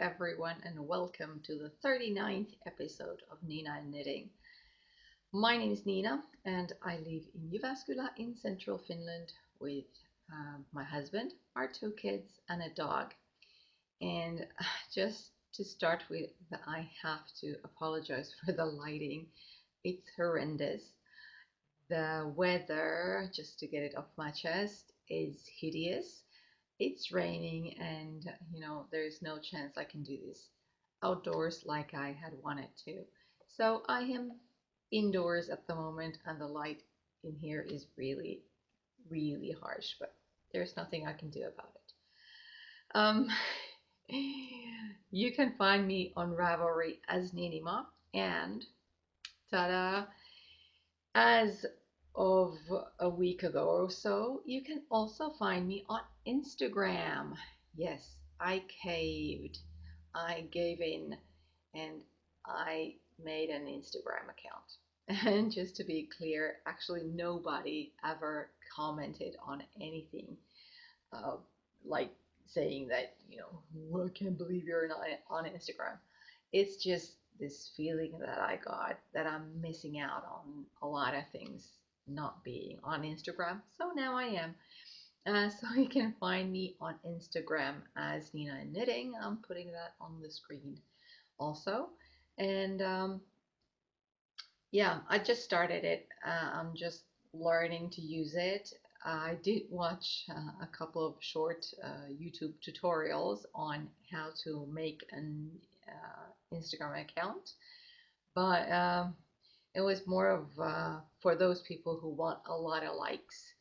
everyone, and welcome to the 39th episode of NiinaN Knitting. My name is Niina, and I live in Jyväskylä in central Finland with my husband, our two kids, and a dog. And just to start with, I have to apologize for the lighting. It's horrendous. The weather, just to get it off my chest, is hideous. It's raining, and there's no chance I can do this outdoors like I had wanted to. So I am indoors at the moment, and the light in here is really, really harsh, but there's nothing I can do about it. You can find me on Ravelry as ninima, and ta-da! As of a week ago or so, you can also find me on Instagram. Yes, I caved. I gave in and I made an Instagram account. And just to be clear, actually nobody ever commented on anything like saying that, I can't believe you're not on Instagram. It's just this feeling that I got that I'm missing out on a lot of things not being on Instagram. So now I am. So you can find me on Instagram as NiinaN Knitting. I'm putting that on the screen also. And yeah, I just started it. I'm just learning to use it. I did watch a couple of short YouTube tutorials on how to make an Instagram account, but it was more of for those people who want a lot of likes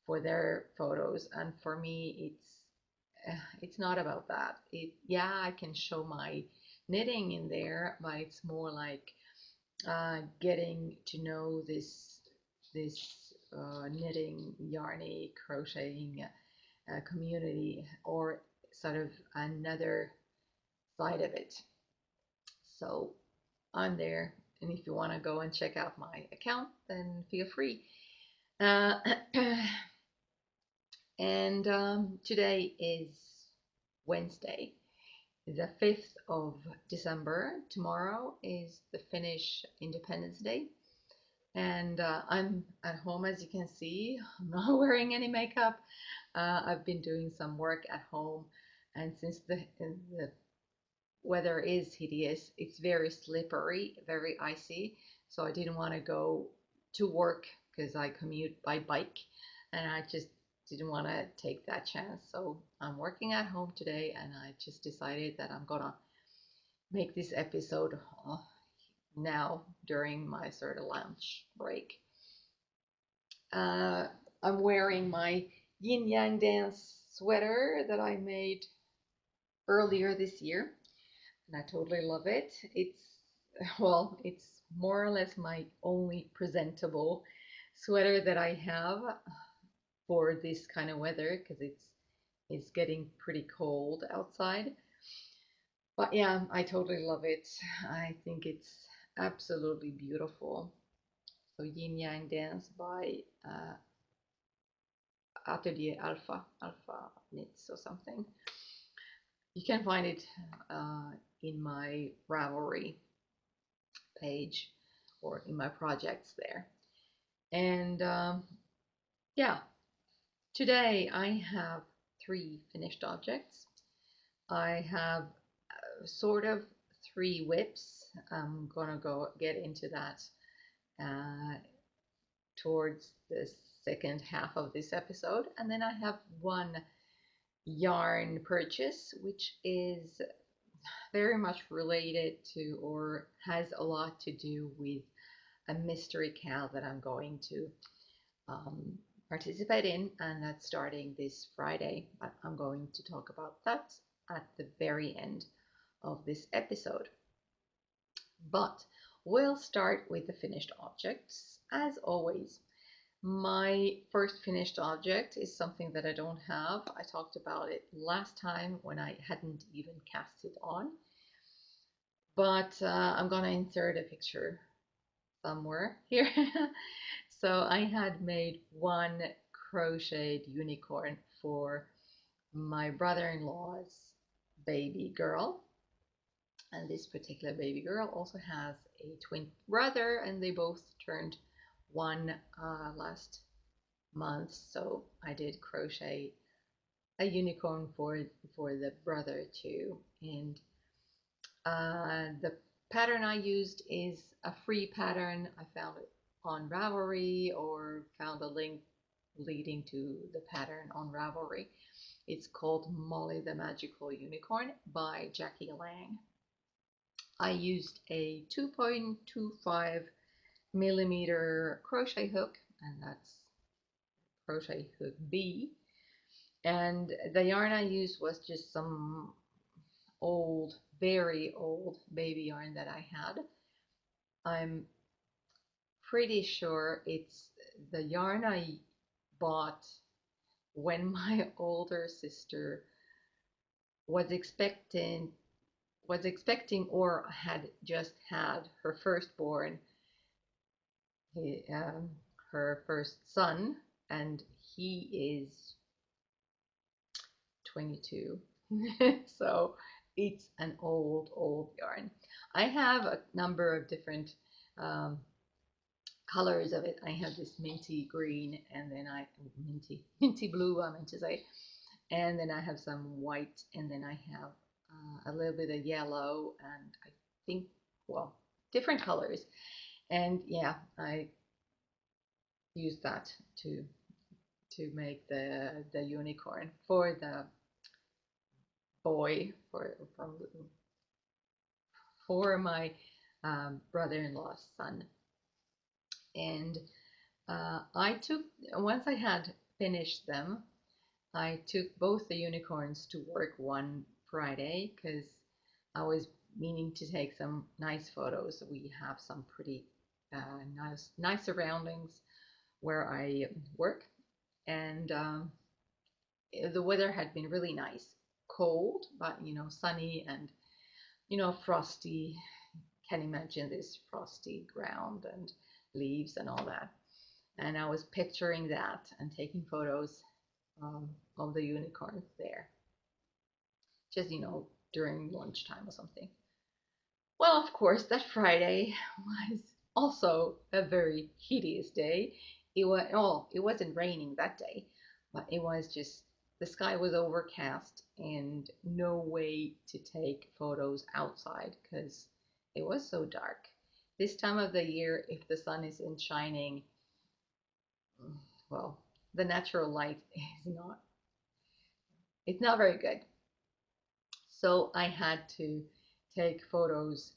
for their photos, and for me it's not about that. Yeah, I can show my knitting in there, but it's more like getting to know this knitting, yarny, crocheting community, or sort of another side of it. So I'm there, and if you want to go and check out my account, then feel free. And today is Wednesday, the 5th of December. Tomorrow is the Finnish Independence Day. And I'm at home, as you can see. I'm not wearing any makeup. I've been doing some work at home, and since the weather is hideous, it's very slippery, very icy, so I didn't want to go to work because I commute by bike, and I just didn't want to take that chance. So I'm working at home today, and I just decided that I'm gonna make this episode now during my sort of lunch break. I'm wearing my yin yang dance sweater that I made earlier this year, and I totally love it. It's more or less my only presentable sweater that I have for this kind of weather, because it's getting pretty cold outside. But yeah, I totally love it. I think it's absolutely beautiful. So Yin Yang Dance by Atelier Alpha Knits or something. You can find it in my Ravelry page or in my projects there. And yeah, today I have 3 finished objects. I have sort of 3 whips. I'm gonna get into that towards the second half of this episode. And then I have 1 yarn purchase, which is very much related to, or has a lot to do with, a mystery KAL that I'm going to participate in, and that's starting this Friday. But I'm going to talk about that at the very end of this episode. But we'll start with the finished objects. As always, my first finished object is something that I don't have. I talked about it last time when I hadn't even cast it on. But I'm gonna insert a picture somewhere here. So I had made 1 crocheted unicorn for my brother-in-law's baby girl, And this particular baby girl also has a twin brother, and they both turned one last month. So I did crochet a unicorn for the brother too. And the pattern I used is a free pattern. I found it on Ravelry or found a link leading to the pattern on Ravelry. It's called Molly the Magical Unicorn by Jackie Lang. I used a 2.25 millimeter crochet hook, and that's crochet hook B. And the yarn I used was just some old, very old baby yarn that I had. I'm pretty sure it's the yarn I bought when my older sister was expecting or had just had her firstborn, her first son, and he is 22. So it's an old yarn. I have a number of different colors of it. I have this minty green, and then minty blue, I meant to say, and then I have some white, and then I have a little bit of yellow, and I think, well, different colors. And yeah, I use that to make the unicorn for the boy, for my brother-in-law's son. And I took, once I had finished them, I took both the unicorns to work one Friday because I was meaning to take some nice photos. We have some pretty nice surroundings where I work, and the weather had been really nice, cold, but sunny and frosty. Can imagine this frosty ground and leaves and all that. And I was picturing that and taking photos of the unicorns there, just during lunchtime or something. Well, of course, that Friday was also a very hideous day. It wasn't raining that day, but it was just, the sky was overcast and no way to take photos outside because it was so dark. This time of the year, if the sun isn't shining, well, the natural light is not, it's not very good. So I had to take photos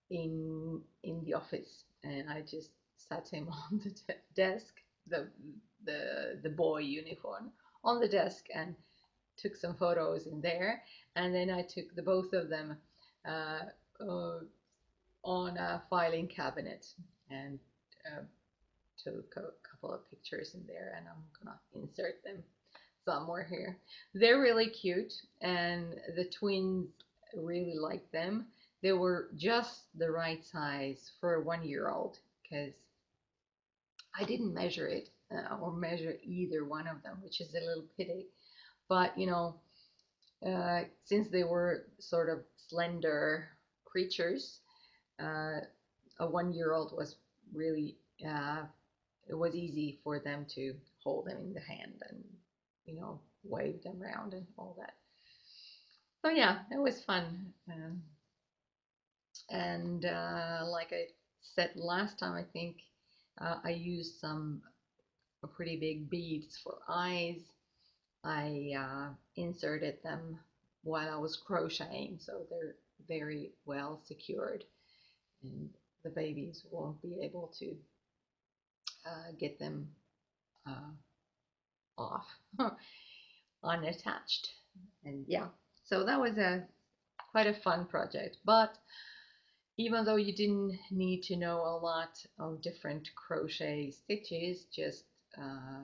in the office, and I just sat him on the desk, the boy uniform on the desk, and took some photos in there. And then I took the both of them uh, on a filing cabinet and took a couple of pictures in there, and I'm gonna insert them somewhere here. They're really cute, and the twins really like them. They were just the right size for a 1-year-old because I didn't measure it or measure either one of them, which is a little pity. But since they were sort of slender creatures, a 1-year-old was really it was easy for them to hold them in the hand and wave them around and all that. So yeah, it was fun. And like I said last time, I think I used some pretty big beads for eyes. I inserted them while I was crocheting, so they're very well secured, and the babies won't be able to get them off unattached. And yeah, so that was quite a fun project. But even though you didn't need to know a lot of different crochet stitches, just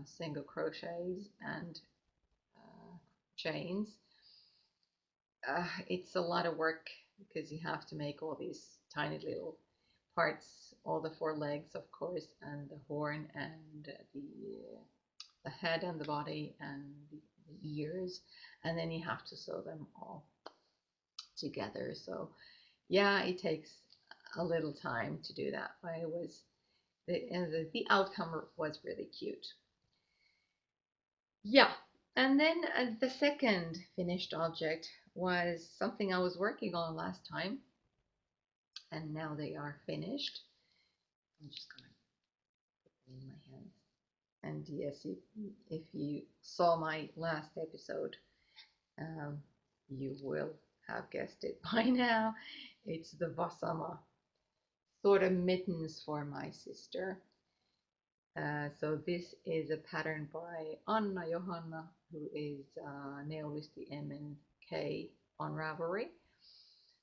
single crochets and chains, it's a lot of work because you have to make all these tiny little parts, all the 4 legs, of course, and the horn and the head and the body and the ears, and then you have to sew them all together. So yeah, it takes a little time to do that, but it was the outcome was really cute. Yeah, and then the second finished object was something I was working on last time, and now they are finished. I'm just gonna put them in my hands. And yes, if you saw my last episode, um, you will have guessed it by now. It's the Vasama, sort of mittens for my sister. So this is a pattern by Anna Johanna, who is Neolisti MNK on Ravelry.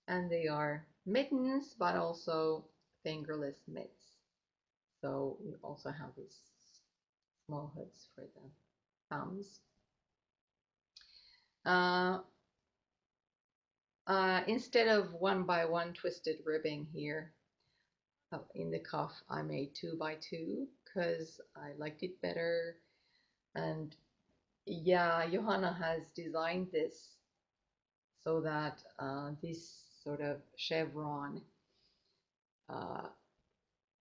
And they are mittens, but also fingerless mitts. So we also have these small hoods for the thumbs. Instead of 1x1 twisted ribbing here in the cuff, I made 2x2 because I liked it better. And yeah, Johanna has designed this so that this sort of chevron uh,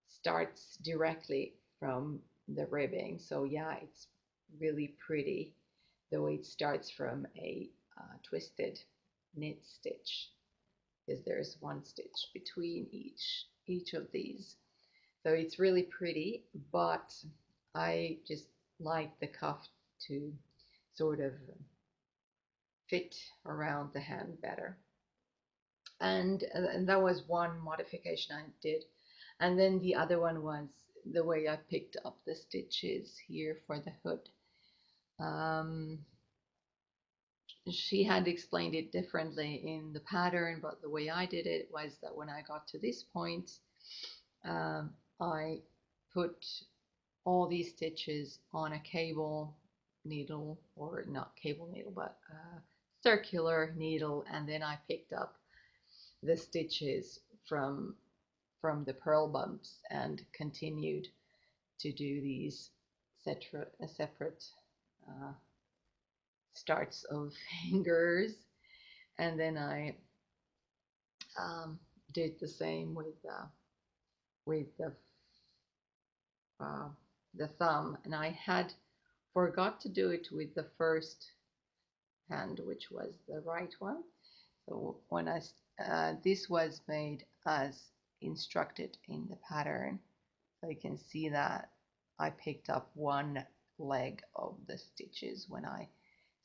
starts directly from the ribbing. So yeah, it's really pretty the way it starts from a twisted knit stitch, because there's one stitch between each of these. So it's really pretty, but I just like the cuff to sort of fit around the hand better. And that was one modification I did. And then the other one was the way I picked up the stitches here for the hood. She had explained it differently in the pattern, but the way I did it was that when I got to this point, I put all these stitches on a cable needle, or not cable needle, but circular needle, and then I picked up the stitches from the purl bumps and continued to do these separate starts of fingers, and then I did the same with the thumb, and I had forgot to do it with the first hand, which was the right one. So when this was made as instructed in the pattern, so you can see that I picked up one leg of the stitches when I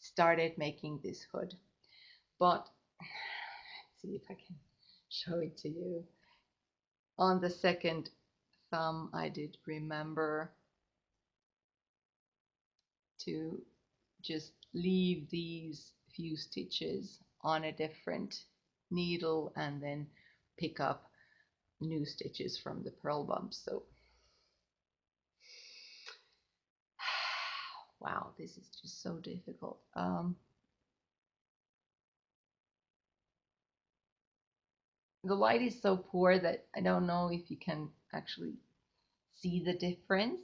started making this hood. But let's see if I can show it to you. On the second thumb, I did remember to just leave these few stitches on a different needle and then pick up new stitches from the purl bumps. So wow, this is just so difficult. The light is so poor that I don't know if you can actually see the difference.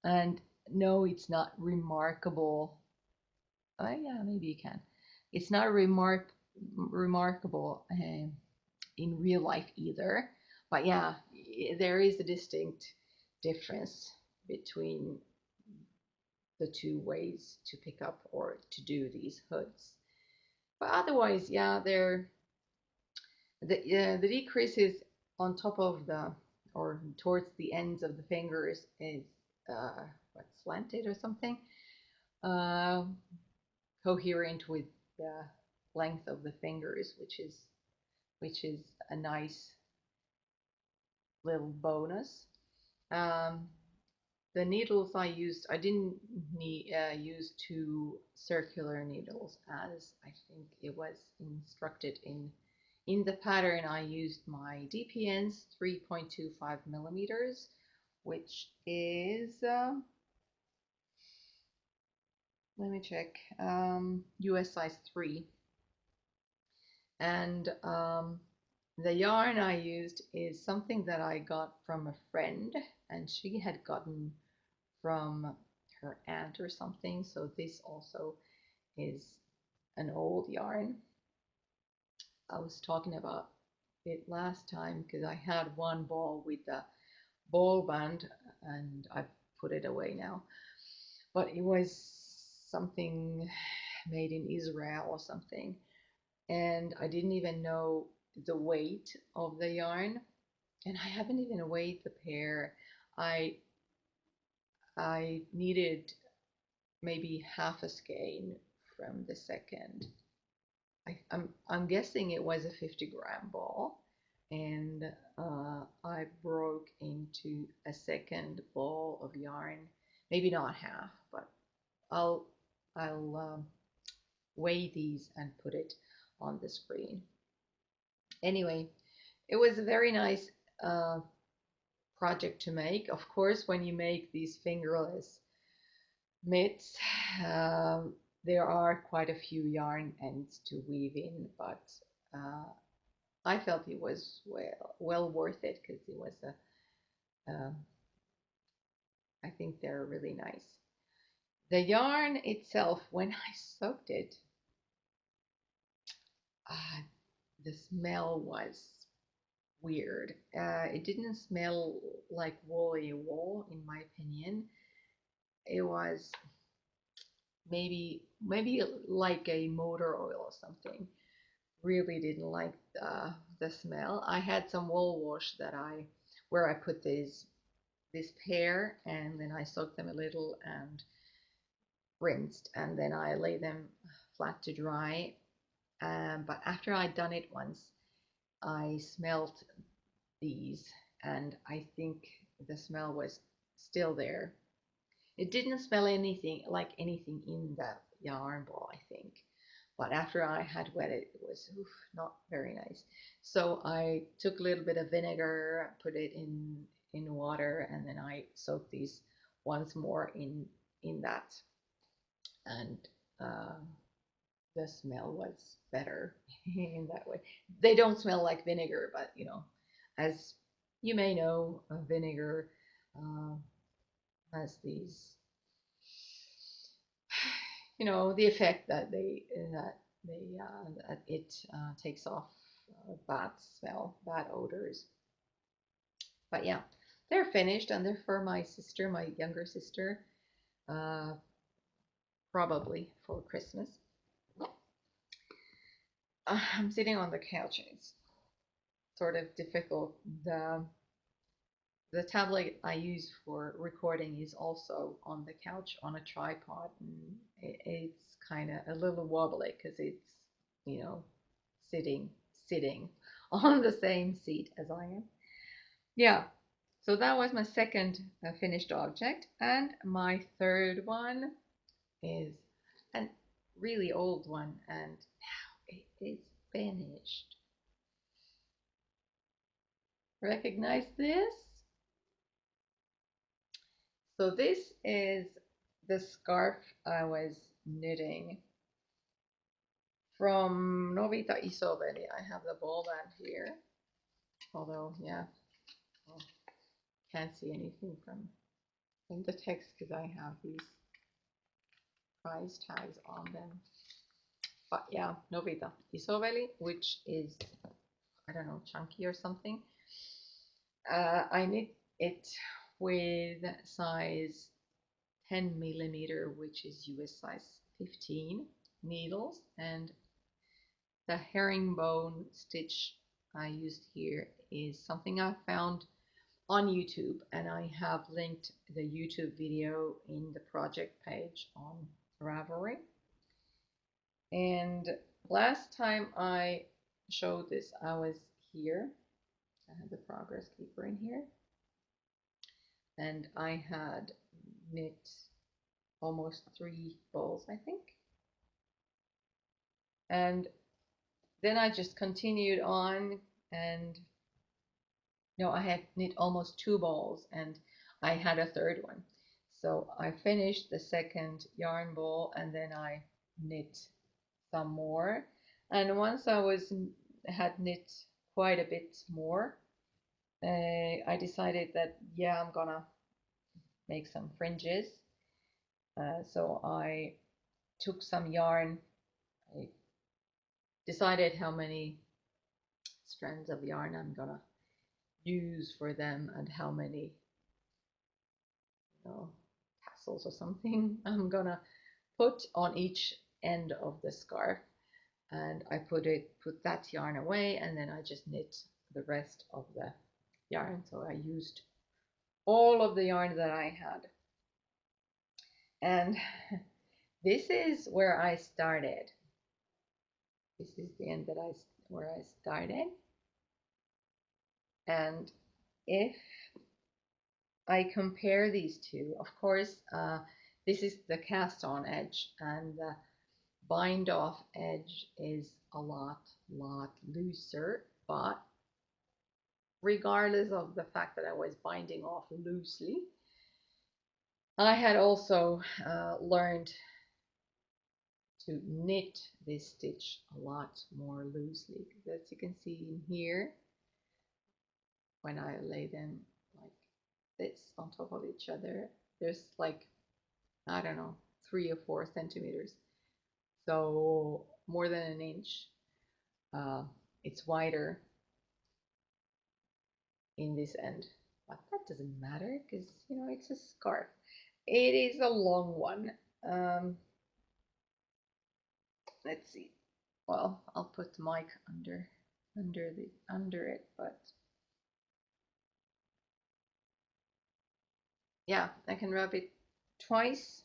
And no, it's not remarkable. Yeah, maybe you can. It's not remarkable in real life either. But yeah, there is a distinct difference between the two ways to pick up or to do these hoods. But otherwise, yeah, the decreases on top of the, or towards the ends of the fingers is what, slanted or something, uh, coherent with the length of the fingers, which is a nice little bonus. The needles I didn't use two circular needles, as I think it was instructed in the pattern. I used my DPN's 3.25 millimeters, which is, let me check, US size 3. And the yarn I used is something that I got from a friend, and she had gotten from her aunt or something. So this also is an old yarn. I was talking about it last time because I had one ball with the ball band and I put it away now. But it was something made in Israel or something, and I didn't even know the weight of the yarn, and I haven't even weighed the pair. I I needed maybe half a skein from the second. I'm guessing it was a 50-gram ball, and I broke into a second ball of yarn. Maybe not half, but I'll I'll weigh these and put it on the screen. Anyway, it was a very nice uh, project to make. Of course, when you make these fingerless mitts, there are quite a few yarn ends to weave in, but uh, I felt it was well worth it because it was I think they're really nice. The yarn itself, when I soaked it, uh, the smell was weird. It didn't smell like woolly wool, in my opinion. It was maybe like a motor oil or something. Really didn't like the smell. I had some wool wash where I put this pair and then I soaked them a little and rinsed and then I lay them flat to dry. But after I'd done it once, I smelled these and I think the smell was still there. It didn't smell anything like anything in the yarn ball, I think. But after I had wet it, it was not very nice. So I took a little bit of vinegar, put it in water, and then I soaked these once more in that. And uh, the smell was better in that way. They don't smell like vinegar, but as you may know, vinegar uh, has these, the effect that it takes off bad smell, bad odors. But yeah, they're finished and they're for my sister, my younger sister, uh, probably for Christmas. I'm sitting on the couch. It's sort of difficult. The tablet I use for recording is also on the couch on a tripod, and it's kind of a little wobbly because it's, you know, sitting on the same seat as I am. Yeah, so that was my second finished object, and my third one is a really old one, and now it is finished. Recognize this? So this is the scarf I was knitting from Novita Isobeli. I have the ball band here, although yeah, well, can't see anything from the text because I have these price tags on them. But yeah, Novita Isobeli, which is, I don't know, chunky or something. I knit it with size 10 millimeter, which is US size 15 needles, and the herringbone stitch I used here is something I found on YouTube, and I have linked the YouTube video in the project page on Ravelry. And last time I showed this, I was here. I had the progress keeper in here, and I had knit almost 3 balls, I think. And then I just continued on, and no, I had knit almost 2 balls, and I had a third one. So I finished the second yarn ball, and then I knit some more. And once had knit quite a bit more, I decided that yeah, I'm gonna make some fringes. So I took some yarn. I decided how many strands of yarn I'm gonna use for them and how many, tassels or something I'm gonna put on each end of the scarf. And I put that yarn away, and then I just knit the rest of the yarn. So I used all of the yarn that I had. And this is where I started. This is the end where I started. And if I compare these two, of course, this is the cast on edge, and the bind off edge is a lot looser, but regardless of the fact that I was binding off loosely, I had also learned to knit this stitch a lot more loosely, because as you can see in here, when I lay them like this on top of each other, there's like, I don't know, 3 or 4 centimeters, so more than an inch. It's wider in this end, but that doesn't matter because it's a scarf. It is a long one. Let's see. Well, I'll put the mic under it, but yeah, I can wrap it twice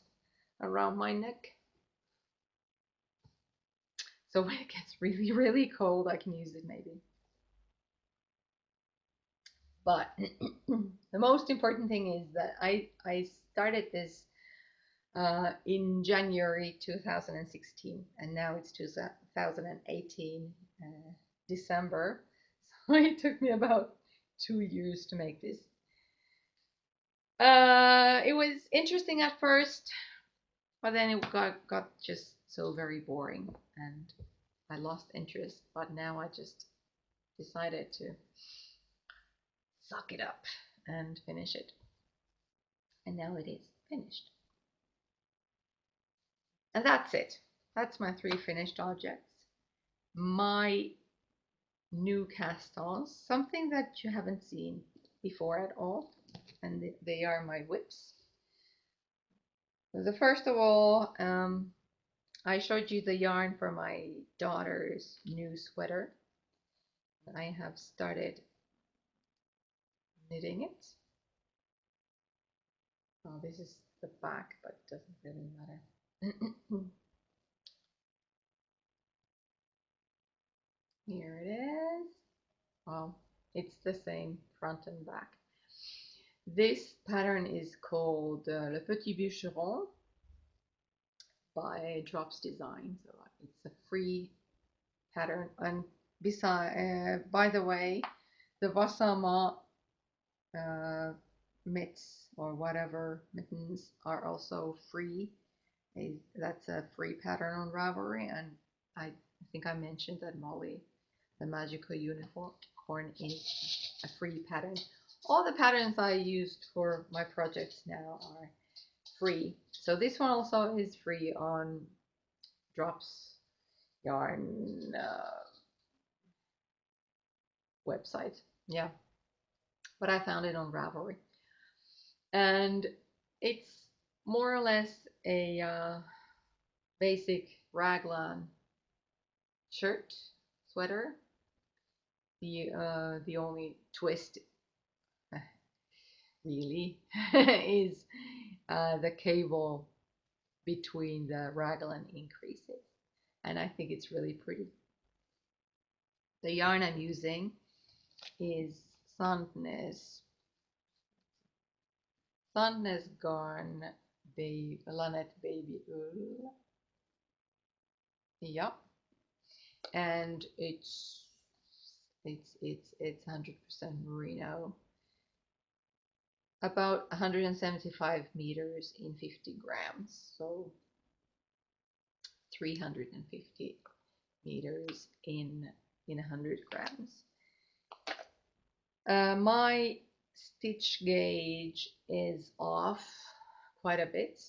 around my neck. So when it gets really cold, I can use it maybe. But the most important thing is that I started this in January 2016, and now it's 2018 December. So it took me about 2 years to make this. It was interesting at first, but then it got just so very boring, and I lost interest. But now I just decided to suck it up and finish it, and now it is finished. And that's it. That's my 3 finished objects. My new cast-ons, something that you haven't seen before at all, and they are my whips. So the first of all, I showed you the yarn for my daughter's new sweater. I have started knitting it. Oh, this is the back, but it doesn't really matter. Here it is. Well, it's the same front and back. This pattern is called Le Petit Bûcheron by Drops Design. So it's a free pattern. And by the way, the Vassama mitts or whatever mittens are also free. That's a free pattern on Ravelry, and I think I mentioned that Molly, the Magical Unicorn, is a free pattern. All the patterns I used for my projects now are free. So this one also is free on Drops Yarn website. Yeah, but I found it on Ravelry, and it's more or less a basic raglan shirt, sweater. The only twist really is the cable between the raglan increases, and I think it's really pretty. The yarn I'm using is Sandnes Garn Lanet Baby Wool. Yep, and it's 100% merino. About 175 meters in 50 grams, so 350 meters in 100 grams. My stitch gauge is off quite a bit.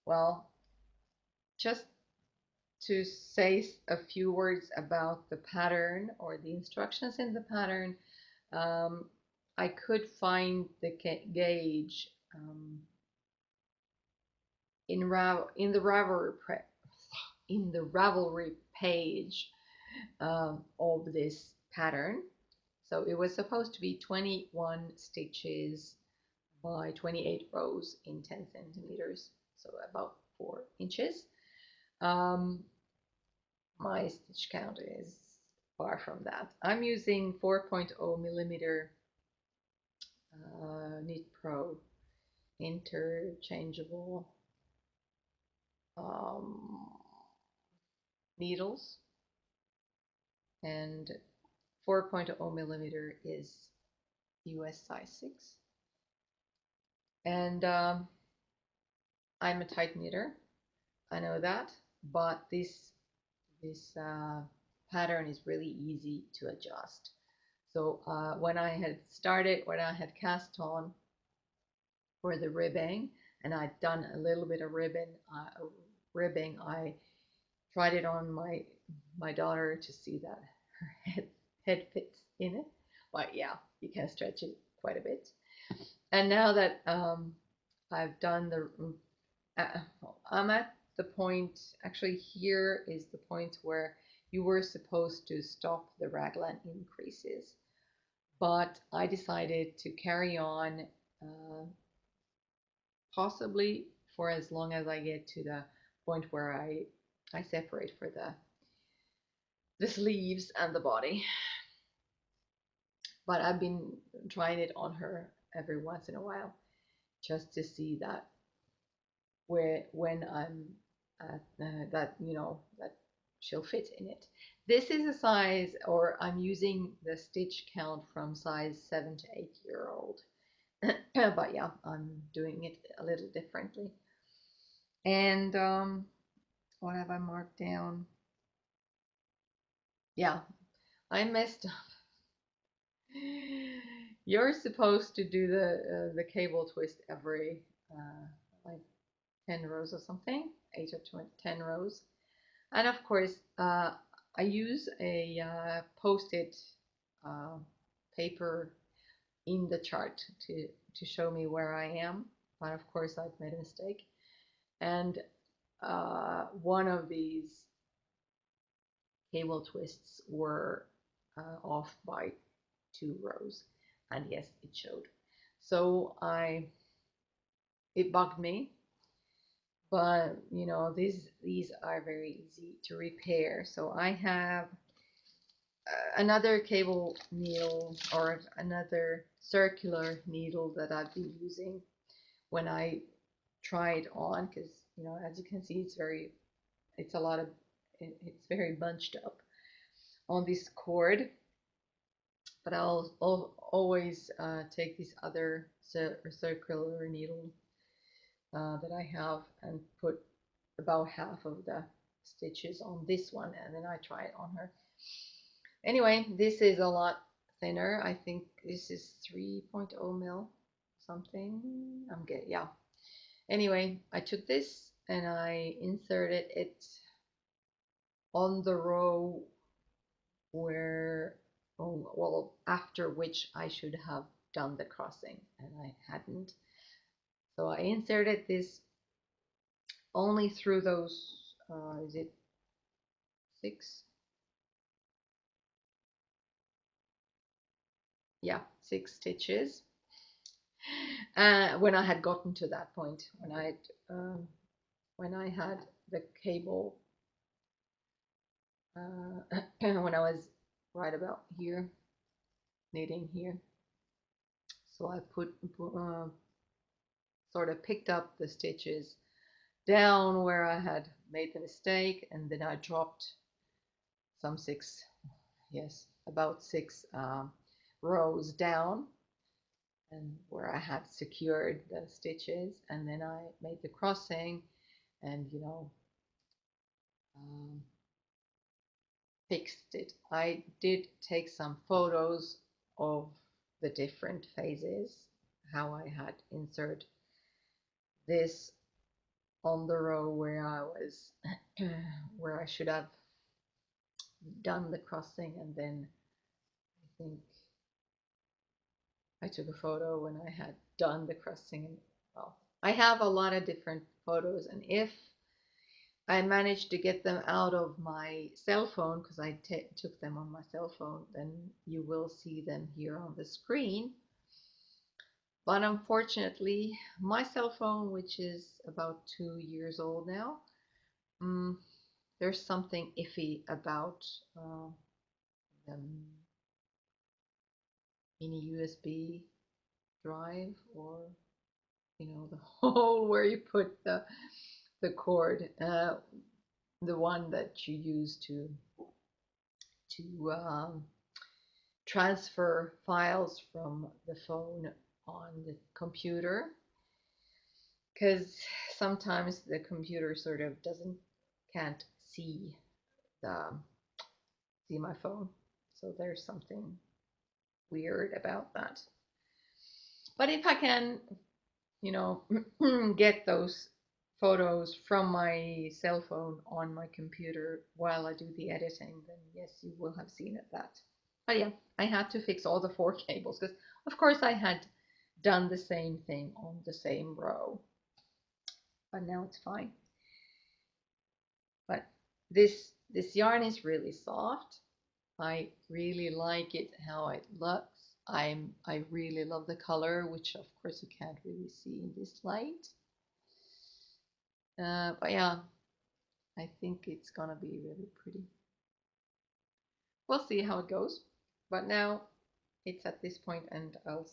Well, just to say a few words about the pattern or the instructions in the pattern, I could find the gauge in the Ravelry page of this pattern. So it was supposed to be 21 stitches by 28 rows in 10 centimeters, so about 4 inches. My stitch count is far from that. I'm using 4.0 millimeter Knit Pro interchangeable needles, and 4.0 millimeter is US size 6. And I'm a tight knitter, I know that, but this pattern is really easy to adjust. So when I had cast on for the ribbing, and I'd done a little bit of ribbing, I tried it on my daughter to see that her head fits in it. But yeah, you can stretch it quite a bit. And now that I've done I'm at the point, actually here is the point where you were supposed to stop the raglan increases, but I decided to carry on possibly for as long as I get to the point where I separate for the sleeves and the body. But I've been trying it on her every once in a while just to see that when I'm at that she'll fit in it. This is a size, or I'm using the stitch count from size 7 to 8 year old. But yeah, I'm doing it a little differently. And what have I marked down? Yeah, I messed up. You're supposed to do the cable twist every like 10 rows or something, 8 or 10 rows. And of course, I use a post-it paper in the chart to show me where I am. But of course, I've made a mistake. And one of these cable twists were off by 2 rows. And yes, it showed. So it bugged me. But you know, these are very easy to repair. So I have another cable needle, or another circular needle that I've been using when I tried on, because you know, as you can see, it's very bunched up on this cord. But I'll always take this other circular needle that I have and put about half of the stitches on this one, and then I try it on her. Anyway, this is a lot thinner. I think this is 3.0 mil something. Yeah. Anyway, I took this and I inserted it on the row where, well, after which I should have done the crossing, and I hadn't. So I inserted this only through those, is it 6? Yeah, 6 stitches. When I had gotten to that point, when I had the cable, when I was right about here, knitting here. So I sort of picked up the stitches down where I had made the mistake, and then I dropped some about 6 rows down, and where I had secured the stitches, and then I made the crossing, and you know, fixed it. I did take some photos of the different phases, how I had insert this on the row where I was, where I should have done the crossing, and then I think I took a photo when I had done the crossing. And well, I have a lot of different photos, and if I managed to get them out of my cell phone, because I took them on my cell phone, then you will see them here on the screen. But unfortunately, my cell phone, which is about 2 years old now, there's something iffy about the mini USB drive, or the hole where you put the cord, the one that you use to transfer files from the phone on the computer, because sometimes the computer sort of can't see my phone, so there's something weird about that. But if I can get those photos from my cell phone on my computer while I do the editing, then yes, you will have seen that. But yeah, I had to fix all the 4 cables, because of course I had done the same thing on the same row. But now it's fine. But this yarn is really soft. I really like it, how it looks. I really love the color, which of course you can't really see in this light. But yeah, I think it's gonna be really pretty. We'll see how it goes. But now it's at this point, and I'll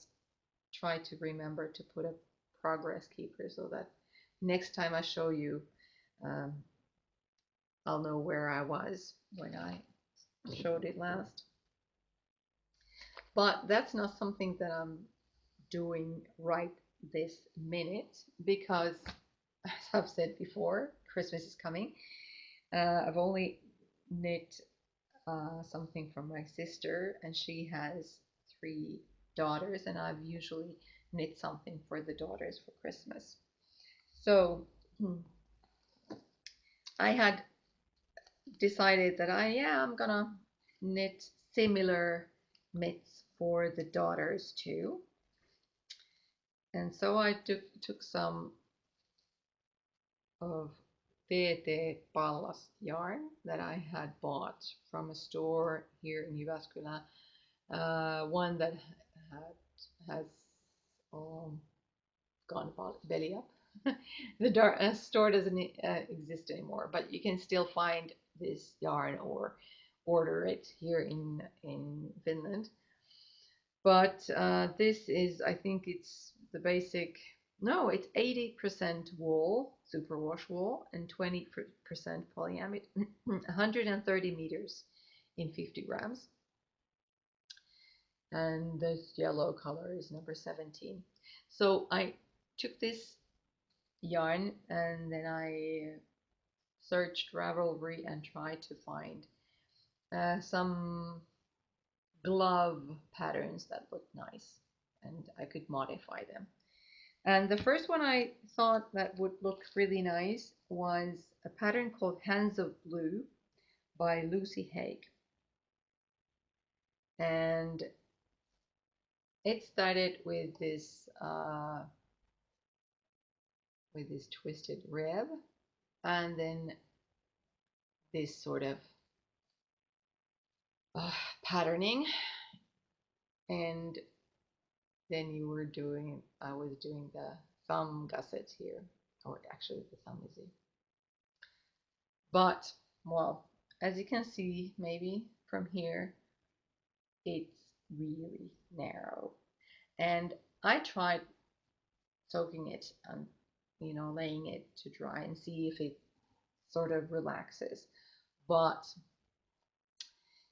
try to remember to put a progress keeper so that next time I show you, I'll know where I was when I showed it last. But that's not something that I'm doing right this minute, because as I've said before, Christmas is coming. I've only knit something from my sister, and she has 3 daughters, and I've usually knit something for the daughters for Christmas. So I had decided that I'm gonna knit similar mitts for the daughters too. And so I took some of Tete Pallas yarn that I had bought from a store here in Jyväskylä, one that has gone belly up. The store doesn't exist anymore, but you can still find this yarn or order it here in Finland. But this is, I think it's the basic. No, it's 80% wool, superwash wool, and 20% polyamide, 130 meters in 50 grams. And this yellow color is number 17. So I took this yarn, and then I searched Ravelry and tried to find some glove patterns that looked nice, and I could modify them. And the first one I thought that would look really nice was a pattern called Hands of Blue by Lucy Haig. And it started with this twisted rib, and then this sort of patterning, and then I was doing the thumb gusset here, or actually the thumb is here. But, well, as you can see, maybe from here, it's really narrow. And I tried soaking it and, laying it to dry and see if it sort of relaxes. But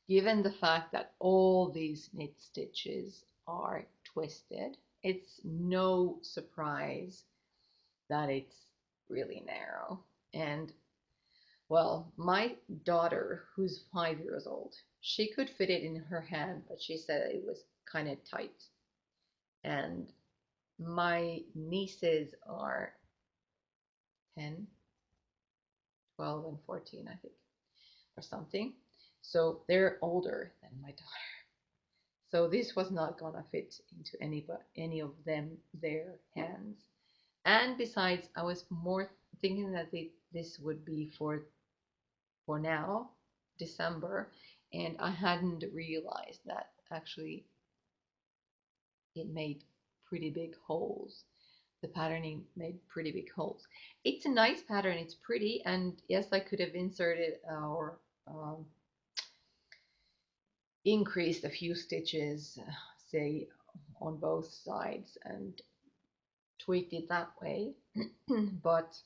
given the fact that all these knit stitches are twisted, it's no surprise that it's really narrow. And well, my daughter, who's 5 years old, she could fit it in her hand, but she said it was kind of tight. And my nieces are 10, 12 and 14, I think, or something. So they're older than my daughter. So this was not gonna fit into any of their hands. And besides, I was more thinking that this would be for now, December, and I hadn't realized that actually it made pretty big holes. The patterning made pretty big holes. It's a nice pattern, it's pretty, and yes, I could have inserted or increased a few stitches, say on both sides, and tweaked it that way. But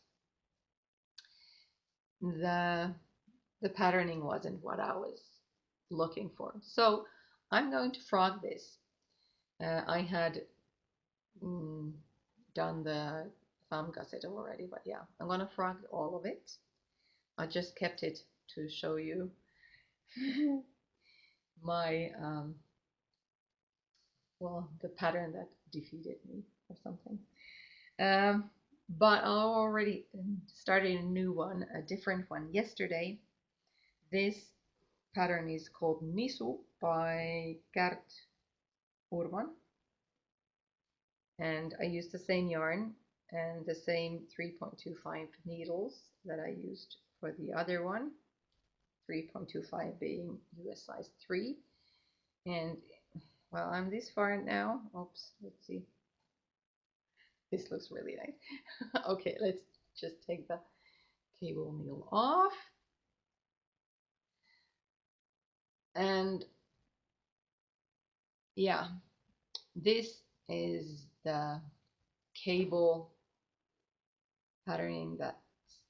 the patterning wasn't what I was looking for. So I'm going to frog this. I had done the thumb gusset already, but yeah, I'm gonna frog all of it. I just kept it to show you my well, the pattern that defeated me or something. But I already started a new one, a different one yesterday. This pattern is called Nisu by Gert Urban, and I used the same yarn and the same 3.25 needles that I used for the other one, 3.25 being US size 3. And well, I'm this far now. Oops, let's see. This looks really nice. Okay, let's just take the cable needle off. And yeah, this is the cable patterning that's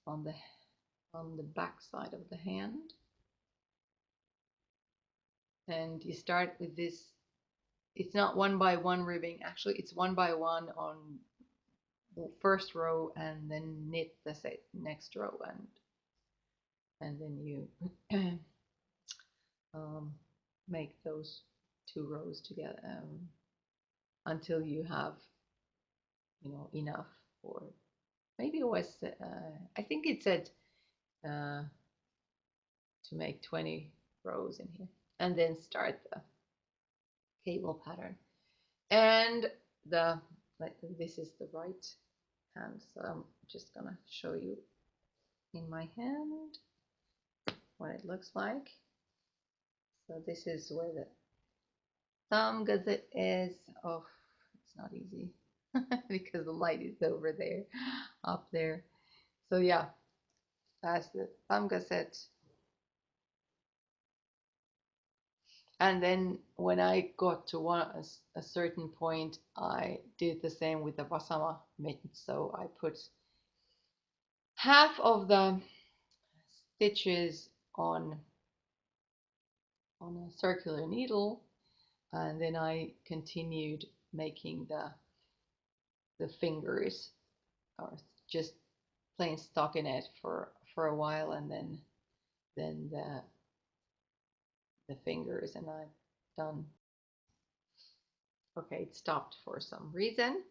on the back side of the hand. And you start with this. It's not one by one ribbing, actually it's one by one on the first row, and then knit the next row, and then you make those 2 rows together until you have, you know, enough. Or maybe it was I think it said to make 20 rows in here, and then start the cable pattern. And this is the right hand, so I'm just gonna show you in my hand what it looks like. So this is where the thumb gusset is. Oh, it's not easy because the light is over there, up there. So yeah, that's the thumb gusset. And then when I got to a certain point, I did the same with the Vasama mitten. So I put half of the stitches on a circular needle, and then I continued making the fingers, or just plain stockinette for a while, and then the fingers, and I've done. Okay, it stopped for some reason,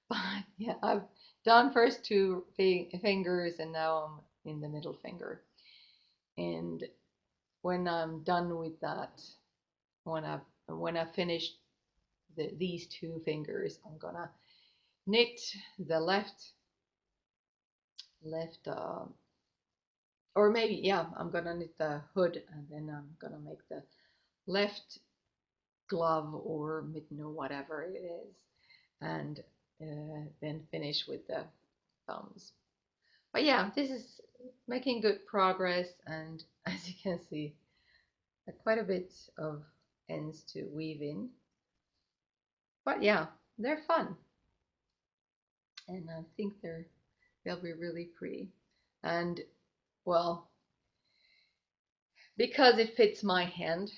but yeah, I've done first 2 fingers, and now I'm in the middle finger. And when I'm done with that, when I finished these 2 fingers, I'm gonna knit the left or maybe, yeah, I'm gonna knit the hood, and then I'm gonna make the left glove or mitten or whatever it is, and then finish with the thumbs. But yeah, this is making good progress, and as you can see, quite a bit of ends to weave in. But yeah, they're fun, and I think they'll be really pretty. And well, because it fits my hand,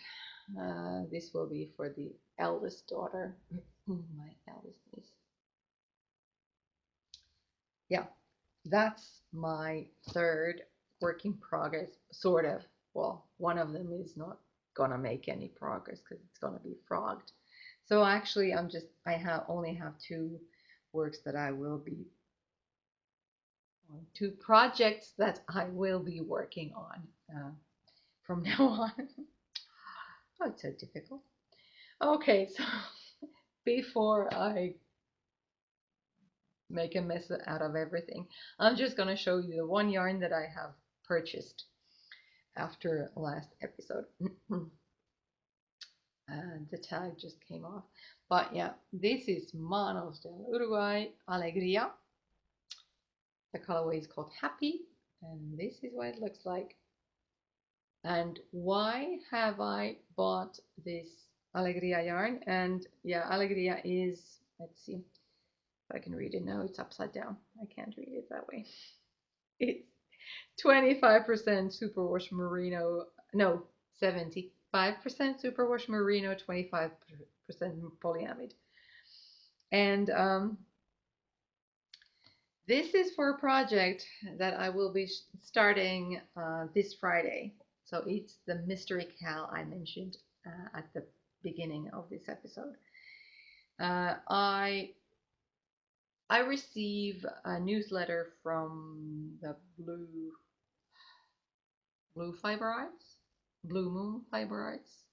this will be for the eldest daughter, my eldest niece. Yeah, that's my 3rd work in progress, sort of. Well, one of them is not gonna make any progress because it's gonna be frogged. So actually, only have 2 works that I will be to projects that I will be working on from now on. Oh, it's so difficult. Okay, so before I make a mess out of everything, I'm just gonna show you the one yarn that I have purchased after last episode. And the tag just came off. But yeah, this is Manos del Uruguay Alegría. The colorway is called Happy, and this is what it looks like. And why have I bought this Alegría yarn? And yeah, Alegría is, let's see if I can read it now. It's upside down. I can't read it that way. It's 25% superwash merino, no, 75% superwash merino, 25% polyamide. And this is for a project that I will be starting this Friday. So it's the mystery KAL I mentioned at the beginning of this episode. I receive a newsletter from the Blue Fiber Arts, Blue Moon Fiber Arts.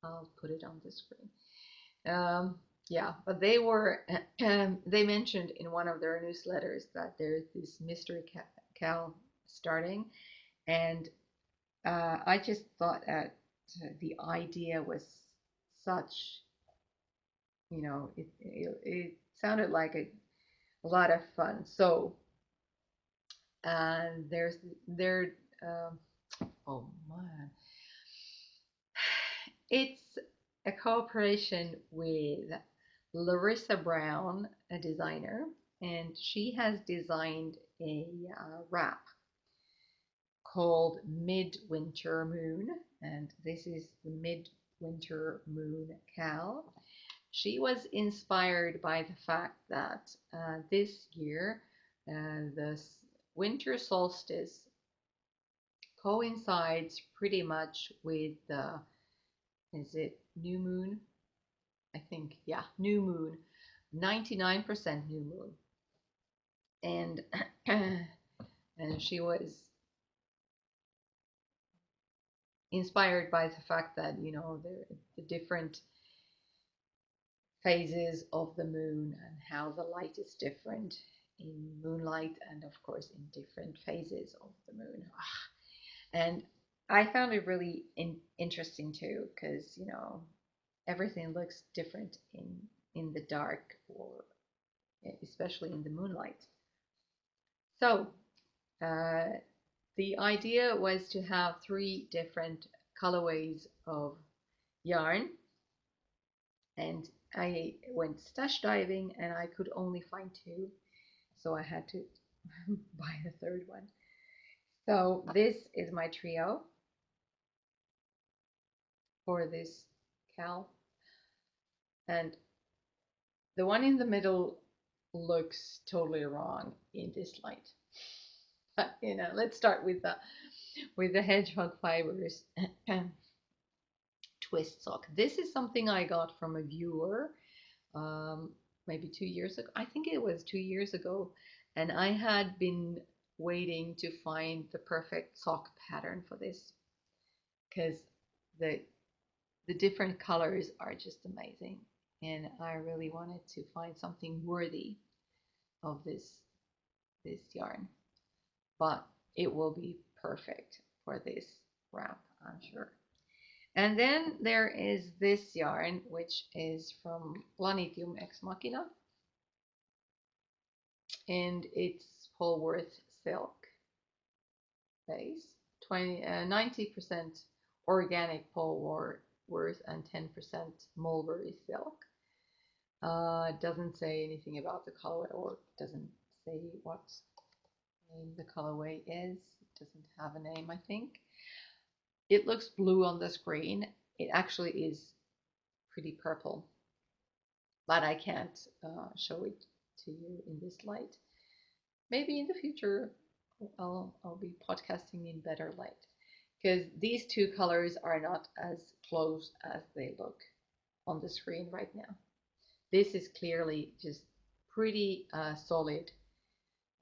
I'll put it on the screen. Yeah, but they were they mentioned in one of their newsletters that there's this mystery KAL starting, and I just thought that the idea was such, it sounded like a lot of fun. So oh man, it's a cooperation with Larissa Brown, a designer, and she has designed a wrap called Midwinter Moon, and this is the Midwinter Moon KAL. She was inspired by the fact that this year the winter solstice coincides pretty much with the, is it new moon? I think, yeah, new moon, 99% new moon. And and she was inspired by the fact that, the different phases of the moon and how the light is different in moonlight and of course in different phases of the moon. And I found it really interesting too, because everything looks different in the dark, or especially in the moonlight. So the idea was to have 3 different colorways of yarn, and I went stash diving and I could only find 2, so I had to buy the 3rd one. So this is my trio for this KAL, and the one in the middle looks totally wrong in this light. But let's start with the hedgehog fibers twist sock. This is something I got from a viewer maybe 2 years ago. I think it was 2 years ago, and I had been waiting to find the perfect sock pattern for this, because the different colors are just amazing, and I really wanted to find something worthy of this yarn, but it will be perfect for this wrap, I'm sure. And then there is this yarn, which is from Planetium Ex Machina, and it's Polworth silk base, 90% organic Polworth and 10% mulberry silk. It doesn't say anything about the color, or doesn't say what name the colorway is. It doesn't have a name, I think. It looks blue on the screen. It actually is pretty purple, but I can't show it to you in this light. Maybe in the future I'll be podcasting in better light, because these 2 colors are not as close as they look on the screen right now. This is clearly just pretty solid,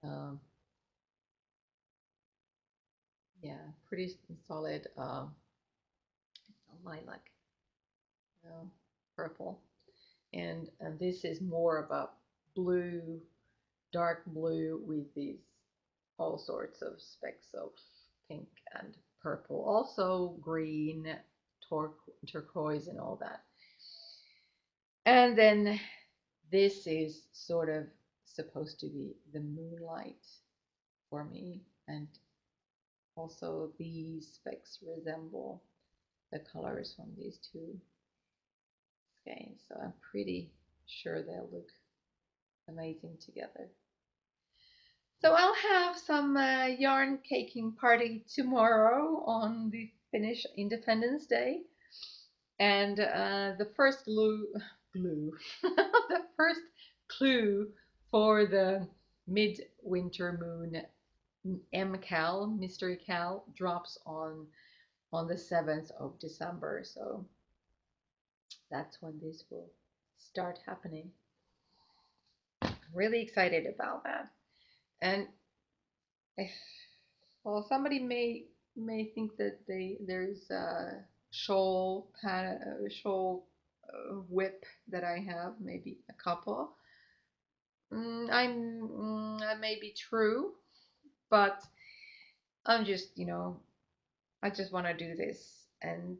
um, yeah, pretty solid lilac, uh, purple. And this is more of a blue, dark blue with these all sorts of specks of pink and purple, also green, turquoise, and all that. And then this is sort of supposed to be the moonlight for me, and also these specks resemble the colors from these two skeins, so I'm pretty sure they'll look amazing together. So I'll have some yarn caking party tomorrow on the Finnish Independence Day, and the first the first clue for the midwinter moon MKAL, Mystery Cal, drops on the 7th of December. So that's when this will start happening. Really excited about that. And if, well, somebody may think that there's a shawl whip that I have, maybe a couple. That may be true, but I'm just, I just want to do this and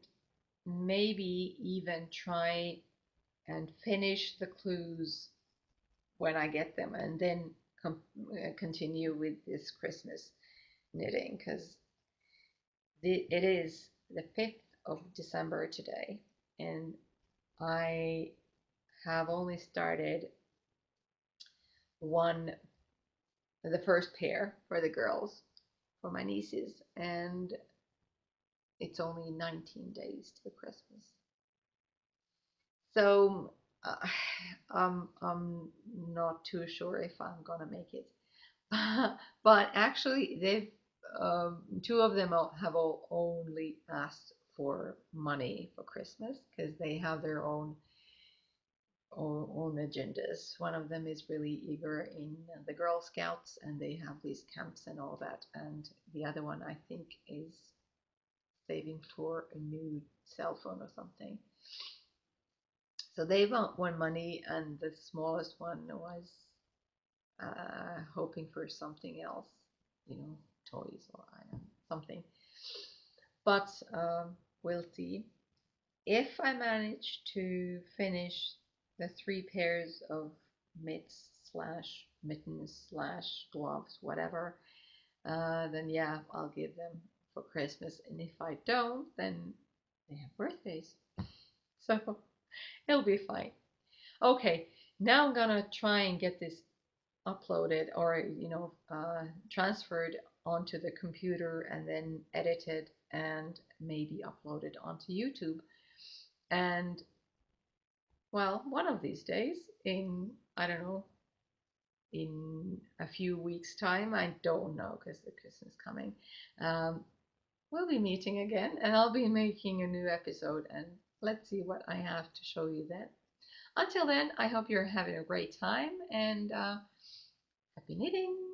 maybe even try and finish the clues when I get them, and then continue with this Christmas knitting, because it is the 5th of December today, and I have only started the first pair for the girls, for my nieces, and it's only 19 days to Christmas. So I'm not too sure if I'm gonna make it. But actually, they've two of them have only asked for money for Christmas, because they have their own agendas. One of them is really eager in the Girl Scouts, and they have these camps and all that. And the other one, I think, is saving for a new cell phone or something. So they want money, and the smallest one was hoping for something else, toys or something. But we'll see. If I manage to finish the 3 pairs of mitts slash mittens slash gloves, whatever, then yeah, I'll give them for Christmas. And if I don't, then they have birthdays. So it'll be fine. Okay, now I'm gonna try and get this uploaded, or transferred onto the computer, and then edited and maybe uploaded onto YouTube. And well, one of these days, in, I don't know, in a few weeks time, I don't know, because the Christmas coming, we'll be meeting again, and I'll be making a new episode, and let's see what I have to show you then. Until then, I hope you're having a great time, and happy knitting!